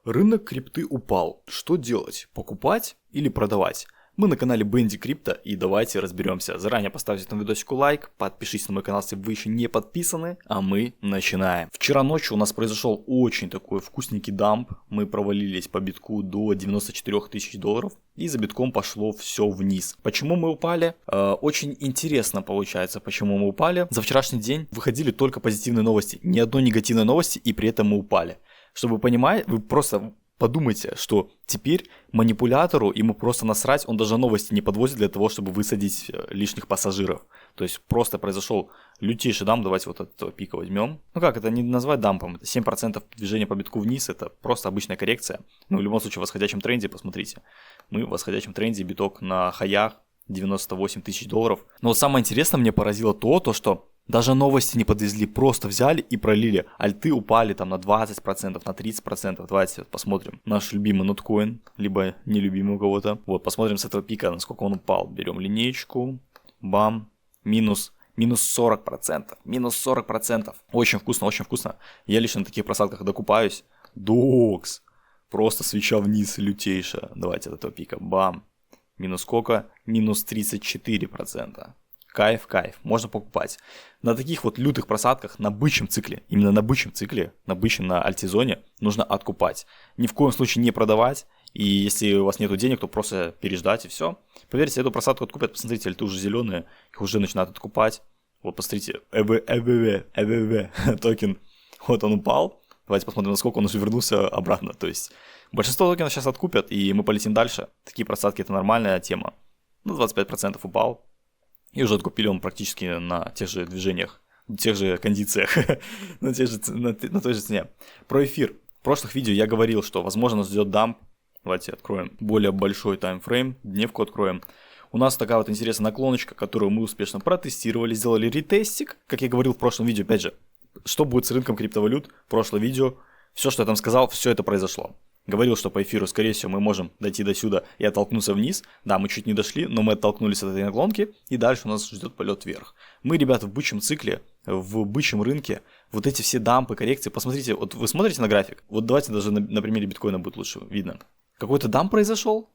Рынок крипты упал. Что делать? Покупать или продавать? Мы на канале Bendy Crypto и давайте разберемся. Заранее поставьте этому видосику лайк, подпишитесь на мой канал, если вы еще не подписаны, а мы начинаем. Вчера ночью у нас произошел очень такой вкусненький дамп. Мы провалились по битку до 94 тысяч долларов. И за битком пошло все вниз. Почему мы упали? Очень интересно получается, почему мы упали. За вчерашний день выходили только позитивные новости. Ни одной негативной новости, и при этом мы упали. Чтобы вы понимали, вы просто подумайте, что теперь манипулятору ему просто насрать, он даже новости не подвозит для того, чтобы высадить лишних пассажиров. То есть просто произошел лютейший дамп, давайте вот этого пика возьмем. Ну как, это не назвать дампом, это 7% движения по битку вниз, это просто обычная коррекция. Ну в любом случае в восходящем тренде, посмотрите. Мы в восходящем тренде, биток на хаях 98 тысяч долларов. Но вот самое интересное мне поразило то, что даже новости не подвезли, просто взяли и пролили. Альты упали там на 20%, на 30%. Давайте посмотрим. Наш любимый ноткоин, либо нелюбимый у кого-то. Вот, посмотрим с этого пика, насколько он упал. Берем линейку, бам, минус 40%. Минус 40%. Очень вкусно, очень вкусно. Я лично на таких просадках докупаюсь. Докс. Просто свеча вниз лютейшая. Давайте от этого пика, бам. Минус сколько? Минус 34%. Кайф, можно покупать. На таких вот лютых просадках, на бычьем цикле, именно на бычьем цикле, на бычьем, на альтизоне, нужно откупать. Ни в коем случае не продавать, и если у вас нету денег, то просто переждать и все. Поверьте, эту просадку откупят, посмотрите, альты уже зеленые, их уже начинают откупать. Вот посмотрите, токен, вот он упал. Давайте посмотрим, насколько он уже вернулся обратно. То есть большинство токенов сейчас откупят, и мы полетим дальше. Такие просадки — это нормальная тема. Ну, 25% упал. И уже откупили он практически на тех же движениях, в тех же кондициях, на той же цене. Про эфир. В прошлых видео я говорил, что возможно нас ждет дамп. Давайте откроем более большой таймфрейм, дневку откроем. У нас такая вот интересная наклоночка, которую мы успешно протестировали, сделали ретестик. Как я говорил в прошлом видео, опять же, что будет с рынком криптовалют, прошлое видео, все, что я там сказал, все это произошло. Говорил, что по эфиру, скорее всего, мы можем дойти до сюда и оттолкнуться вниз. Да, мы чуть не дошли, но мы оттолкнулись от этой наклонки, и дальше у нас ждет полет вверх. Мы, ребята, в бычьем цикле, в бычьем рынке, вот эти все дампы, коррекции, посмотрите, вот вы смотрите на график, вот давайте даже на примере биткоина будет лучше видно. Какой-то дамп произошел?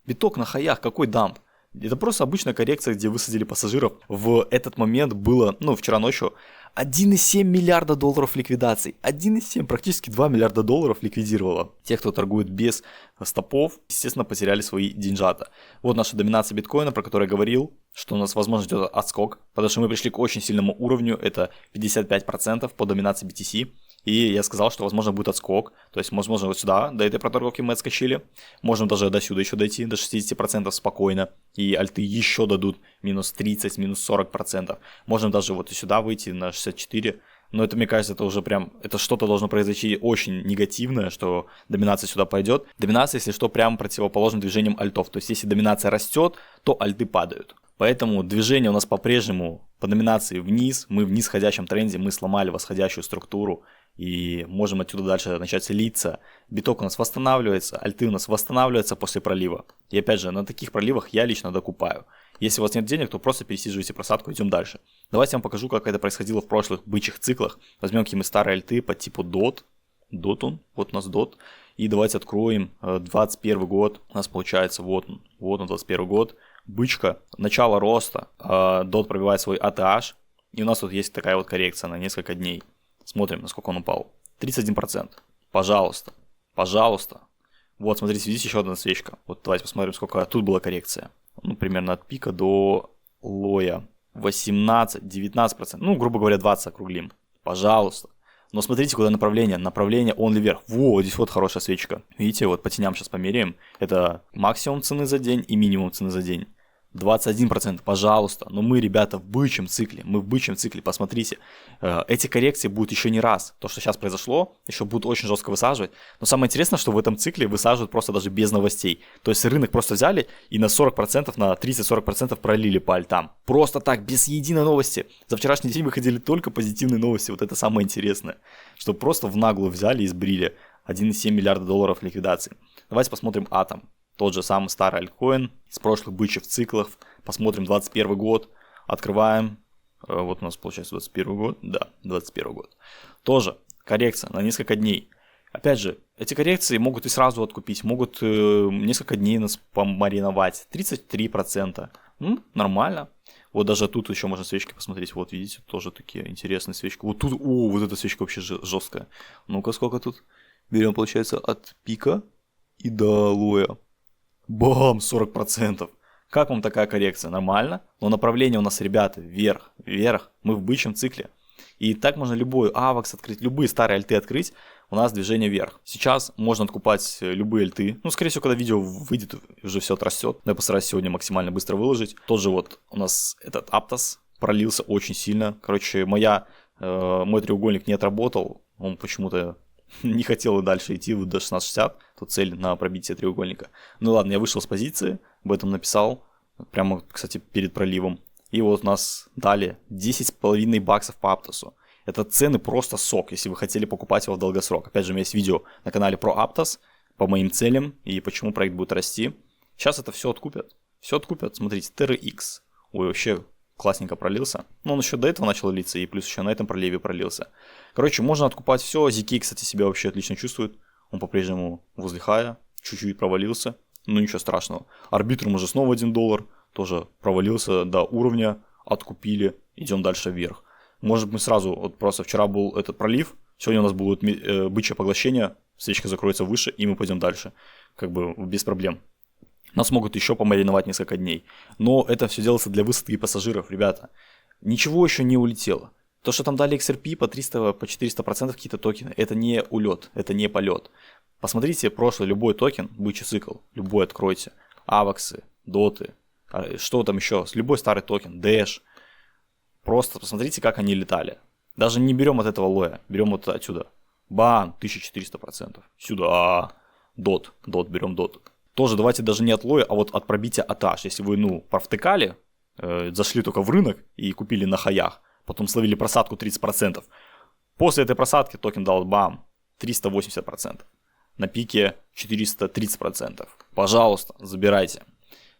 Биток на хаях, какой дамп? Это просто обычная коррекция, где высадили пассажиров. В этот момент было, вчера ночью, 1,7 миллиарда долларов ликвидаций. 1,7, практически 2 миллиарда долларов ликвидировало. Те, кто торгует без стопов, естественно, потеряли свои деньжата. Вот наша доминация биткоина, про которую я говорил, что у нас, возможно, ждет отскок, потому что мы пришли к очень сильному уровню, это 55% по доминации BTC. И я сказал, что, возможно, будет отскок. То есть, возможно, вот сюда, до этой проторговки мы отскочили. Можем даже до сюда еще дойти, до 60% спокойно. И альты еще дадут минус 30, минус 40%. Можем даже вот и сюда выйти на 64%. Но это, мне кажется, это уже прям, это что-то должно произойти очень негативное, что доминация сюда пойдет. Доминация, если что, прям противоположным движением альтов. То есть, если доминация растет, то альты падают. Поэтому движение у нас по-прежнему по доминации вниз. Мы в нисходящем тренде, мы сломали восходящую структуру. И можем отсюда дальше начать литься. Биток у нас восстанавливается, альты у нас восстанавливаются после пролива. И опять же, на таких проливах я лично докупаю. Если у вас нет денег, то просто пересиживайте просадку, идем дальше. Давайте я вам покажу, как это происходило в прошлых бычьих циклах. Возьмем какие-нибудь старые альты по типу DOT. Вот у нас DOT. И давайте откроем 21 год. У нас получается вот он 21 год. Бычка, начало роста. DOT пробивает свой ATH. И у нас тут есть такая вот коррекция на несколько дней. Смотрим, насколько он упал. 31%. Пожалуйста. Вот, смотрите, видите, еще одна свечка. Вот давайте посмотрим, сколько тут была коррекция. Примерно от пика до лоя. 18-19%. Грубо говоря, 20 округлим. Пожалуйста. Но смотрите, куда направление. Направление only вверх. Во, здесь вот хорошая свечка. Видите, вот по теням сейчас померяем. Это максимум цены за день и минимум цены за день. 21%, пожалуйста. Но мы, ребята, в бычьем цикле. Посмотрите. Эти коррекции будут еще не раз. То, что сейчас произошло, еще будут очень жестко высаживать. Но самое интересное, что в этом цикле высаживают просто даже без новостей. То есть рынок просто взяли и на 40%, на 30-40% пролили по альтам. Просто так, без единой новости. За вчерашний день выходили только позитивные новости. Вот это самое интересное. Что просто в наглую взяли и сбрили 1,7 миллиарда долларов ликвидации. Давайте посмотрим Атом. Тот же самый старый альткоин из прошлых бычьих циклов. Посмотрим 21 год. Открываем. Вот у нас получается 21 год. Да, 21 год. Тоже коррекция на несколько дней. Опять же, эти коррекции могут и сразу откупить, могут несколько дней нас помариновать. 33%. Нормально. Вот даже тут еще можно свечки посмотреть. Вот, видите, тоже такие интересные свечки. Вот тут, вот эта свечка вообще жесткая. Ну-ка, сколько тут? Берем, получается, от пика и до лоя. Бам, 40%. Как вам такая коррекция? Нормально? Но направление у нас, ребята, вверх, вверх. Мы в бычьем цикле. И так можно любой авакс открыть, любые старые альты открыть, у нас движение вверх. Сейчас можно откупать любые альты. Ну, скорее всего, когда видео выйдет, уже все отрастет. Но я постараюсь сегодня максимально быстро выложить. Тот же вот у нас этот Aptos пролился очень сильно. Короче, мой треугольник не отработал. Он почему-то не хотел и дальше идти до 16.60. Тут цель на пробитие треугольника. Ну ладно, я вышел с позиции, об этом написал. Прямо, кстати, перед проливом. И вот у нас дали 10,5 баксов по Aptos. Это цены просто сок, если вы хотели покупать его в долгосрок. Опять же, у меня есть видео на канале про Aptos, по моим целям и почему проект будет расти. Сейчас это все откупят. Все откупят. Смотрите, TRX. Ой, вообще классненько пролился. Но он еще до этого начал литься, и плюс еще на этом проливе пролился. Короче, можно откупать все. ZK, кстати, себя вообще отлично чувствует. Он по-прежнему возле хая. Чуть-чуть провалился. Ну ничего страшного. Арбитрум уже снова $1. Тоже провалился до уровня. Откупили. Идем дальше вверх. Может быть, сразу, вот просто вчера был этот пролив, сегодня у нас будет бычье поглощение, свечка закроется выше, и мы пойдем дальше. Как бы без проблем. Нас могут еще помариновать несколько дней. Но это все делается для высадки пассажиров, ребята. Ничего еще не улетело. То, что там дали XRP по 300, по 400% какие-то токены, это не улет, это не полет. Посмотрите прошлый любой токен, бычий цикл, любой откройте. Аваксы, доты, что там еще, любой старый токен, Dash. Просто посмотрите, как они летали. Даже не берем от этого лоя, берем вот отсюда. Бан, 1400%. Сюда. Дот, берем дот. Тоже давайте даже не от лоя, а вот от пробития атаж. Если вы, провтыкали, зашли только в рынок и купили на хаях, потом словили просадку 30%. После этой просадки токен дал бам, 380%. На пике 430%. Пожалуйста, забирайте.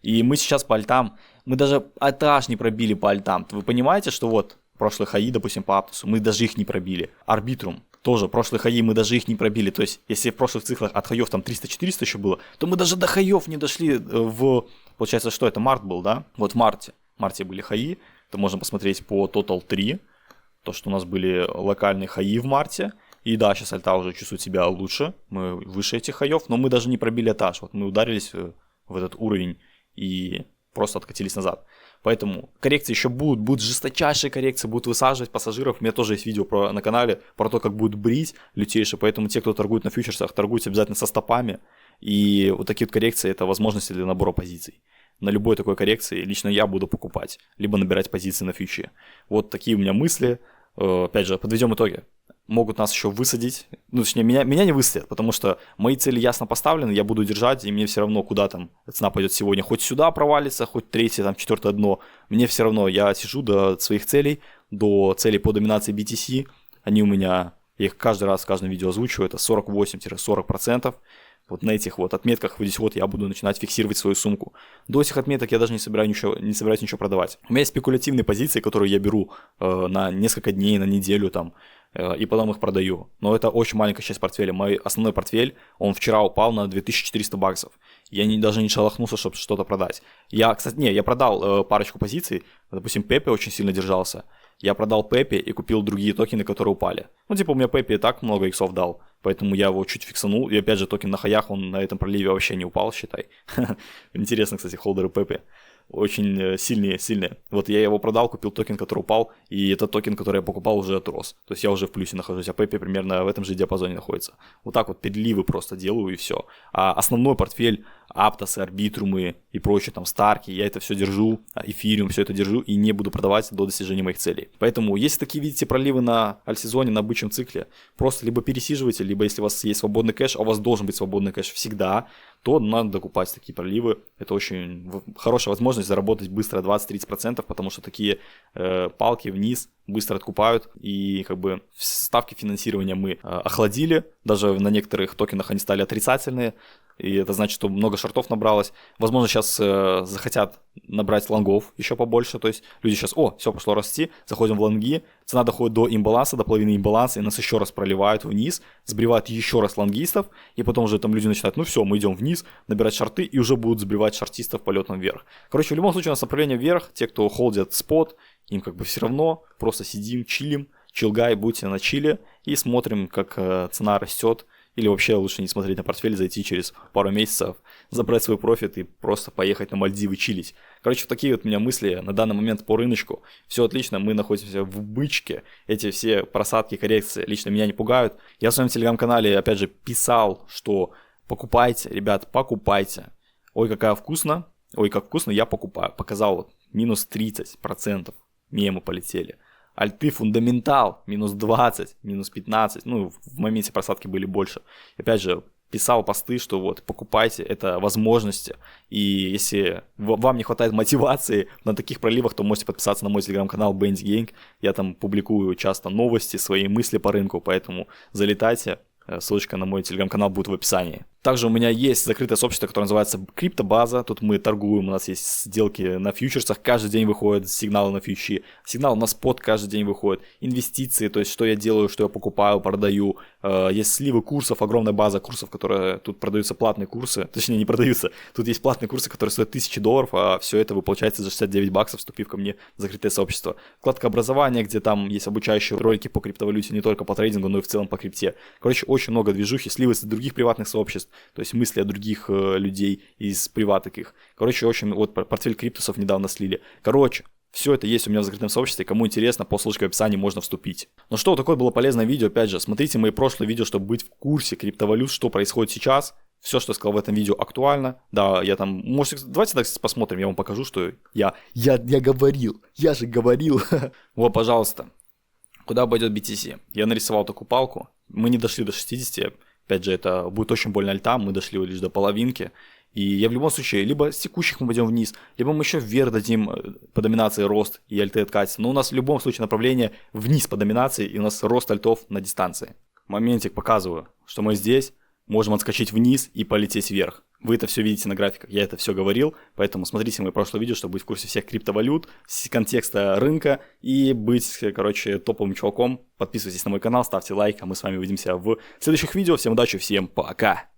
И мы сейчас по альтам, мы даже атаж не пробили по альтам. Вы понимаете, что вот прошлые хаи, допустим, по Aptos, мы даже их не пробили. Арбитрум тоже, прошлые хаи, мы даже их не пробили. То есть, если в прошлых циклах от хаев там 300-400 еще было, то мы даже до хаев не дошли получается, что это, март был, да? Вот в марте были хаи, то можно посмотреть по Total 3, то, что у нас были локальные хаи в марте. И да, сейчас альта уже чувствует себя лучше, мы выше этих хаев, но мы даже не пробили этаж. Вот мы ударились в этот уровень и просто откатились назад. Поэтому коррекции еще будут жесточайшие коррекции, будут высаживать пассажиров. У меня тоже есть видео на канале про то, как будет брить лютейше. Поэтому те, кто торгует на фьючерсах, торгуйте обязательно со стопами. И вот такие вот коррекции – это возможности для набора позиций. На любой такой коррекции лично я буду покупать, либо набирать позиции на фьючере. Вот такие у меня мысли. Опять же, подведем итоги. Могут нас еще высадить, точнее, меня не высадят, потому что мои цели ясно поставлены, я буду держать, и мне все равно, куда там цена пойдет сегодня, хоть сюда провалится, хоть третье, там, четвертое дно, мне все равно, я сижу до своих целей, до целей по доминации BTC, они у меня, я их каждый раз в каждом видео озвучиваю, это 48-40%, вот на этих вот отметках, вот здесь вот я буду начинать фиксировать свою сумку. До этих отметок я даже не собираюсь ничего продавать. У меня есть спекулятивные позиции, которые я беру на несколько дней, на неделю там, и потом их продаю. Но это очень маленькая часть портфеля. Мой основной портфель, он вчера упал на 2400 баксов. Я даже не шелохнулся, чтобы что-то продать. Я продал парочку позиций. Допустим, Pepe очень сильно держался. Я продал Pepe и купил другие токены, которые упали. У меня Pepe и так много иксов дал. Поэтому я его чуть фиксанул. И опять же, токен на хаях, он на этом проливе вообще не упал, считай. Интересно, кстати, холдеры Pepe. Очень сильные. Вот я его продал, купил токен, который упал, и этот токен, который я покупал, уже отрос. То есть я уже в плюсе нахожусь, а Pepe примерно в этом же диапазоне находится. Вот так вот переливы просто делаю, и все. А основной портфель, Aptos, арбитрумы и прочие там старки, я это все держу, эфириум, все это держу и не буду продавать до достижения моих целей. Поэтому, если такие видите проливы на альтсезоне, на бычьем цикле, просто либо пересиживайте, либо если у вас есть свободный кэш, а у вас должен быть свободный кэш всегда, то надо докупать такие проливы. Это очень хорошая возможность заработать быстро 20-30%, потому что такие палки вниз быстро откупают, и как бы ставки финансирования мы охладили, даже на некоторых токенах они стали отрицательные, и это значит, что много шортов набралось. Возможно, сейчас захотят набрать лонгов еще побольше, то есть люди сейчас, все пошло расти, заходим в лонги, цена доходит до имбаланса, до половины имбаланса, и нас еще раз проливают вниз, сбривают еще раз лонгистов, и потом уже там люди начинают, мы идем вниз, набирать шорты, и уже будут сбривать шортистов полетом вверх. Короче, в любом случае у нас направление вверх, те, кто холдят спот, им как бы все равно, просто сидим, чилим, чилгай, будьте на чиле, и смотрим, как цена растет. Или вообще лучше не смотреть на портфель, зайти через пару месяцев, забрать свой профит и просто поехать на Мальдивы чилить. Короче, такие вот у меня мысли на данный момент по рыночку. Все отлично, мы находимся в бычке. Эти все просадки, коррекции лично меня не пугают. Я в своем телеграм-канале, опять же, писал, что покупайте, ребят, покупайте. Ой, как вкусно, я покупаю. Показал вот минус 30%, мемы полетели. Альты фундаментал, минус 20, минус 15, в моменте просадки были больше. Опять же, писал посты, что вот, покупайте, это возможности. И если вам не хватает мотивации на таких проливах, то можете подписаться на мой телеграм-канал Bendy Gang. Я там публикую часто новости, свои мысли по рынку, поэтому залетайте. Ссылочка на мой телеграм-канал будет в описании. Также у меня есть закрытое сообщество, которое называется Криптобаза. Тут мы торгуем, у нас есть сделки на фьючерсах, каждый день выходят сигналы на фьючи, сигнал на спот каждый день выходит, инвестиции, то есть что я делаю, что я покупаю, продаю. Есть сливы курсов, огромная база курсов, которые тут продаются платные курсы, точнее не продаются, тут есть платные курсы, которые стоят $1000, а все это вы получаете за $69, вступив ко мне в закрытое сообщество. Вкладка образования, где там есть обучающие ролики по криптовалюте, не только по трейдингу, но и в целом по крипте. Короче, очень много движухи, сливы из других приватных сообществ, то есть мысли о других людей из приват таких. Короче, очень, вот портфель криптусов недавно слили. Короче, все это есть у меня в закрытом сообществе, кому интересно, по ссылочке в описании можно вступить. Ну что, такое было полезное видео, опять же, смотрите мои прошлые видео, чтобы быть в курсе криптовалют, что происходит сейчас. Все, что я сказал в этом видео, актуально. Да, я там, давайте так посмотрим, я вам покажу, что я говорил, я же говорил. Вот, пожалуйста, куда пойдет BTC? Я нарисовал такую палку, мы не дошли до 60, опять же, это будет очень больно альтам, мы дошли лишь до половинки. И я в любом случае, либо с текущих мы пойдем вниз, либо мы еще вверх дадим по доминации рост и альты откатятся. Но у нас в любом случае направление вниз по доминации, и у нас рост альтов на дистанции. Моментик показываю, что мы здесь можем отскочить вниз и полететь вверх. Вы это все видите на графиках, я это все говорил, поэтому смотрите мои прошлые видео, чтобы быть в курсе всех криптовалют, контекста рынка и быть, топовым чуваком. Подписывайтесь на мой канал, ставьте лайк, а мы с вами увидимся в следующих видео. Всем удачи, всем пока!